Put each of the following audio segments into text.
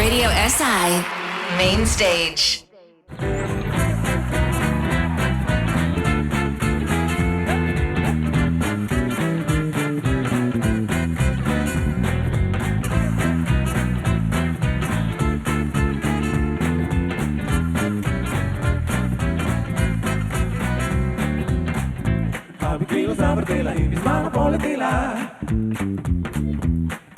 Radio SI Main Stage. Abiquilos abertela in bismana politila.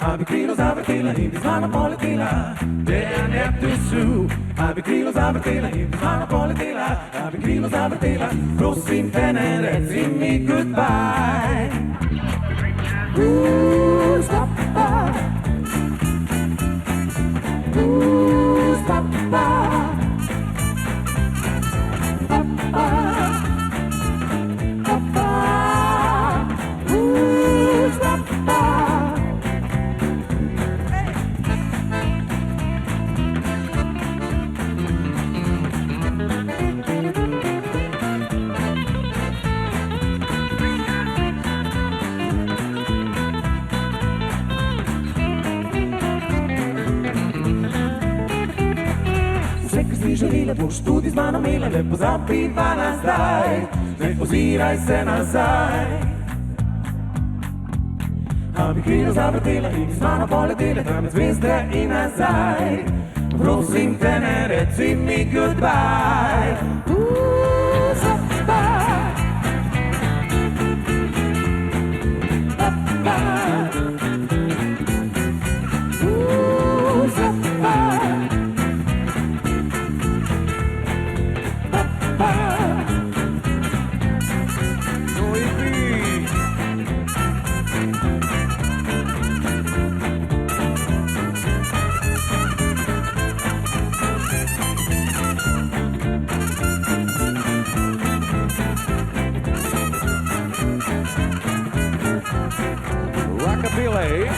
Abiquilos abertela in bismana politila. Dan heb to sue. Abiquilos abertela in bismana politila. Abiquilos abertela. Prosim tenen et sim me goodbye. Ooh, stop by. Ooh, stop by. Stop by. Želile po študi z mano mile, lepo zapiva nazaj, ne oziraj se nazaj. Abiquilos zavrtela in z mano poletela, tam med zvezde in nazaj. Prosim te, ne reci mi goodbye. Rockabilly.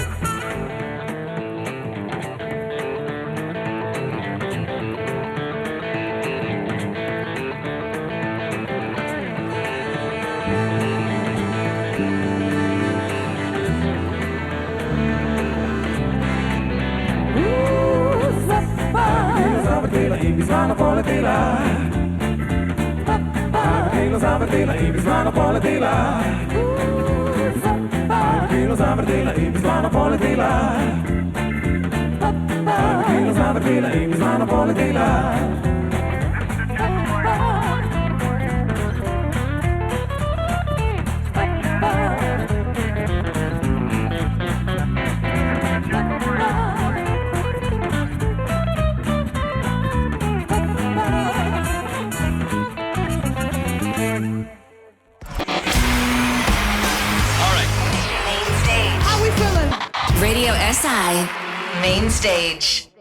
In bismana politila. Abiquilos abertela in bismana politila. Abiquilos abertela in bismana politila. Abiquilos abertela in bismana politila. Radio SI Main Stage.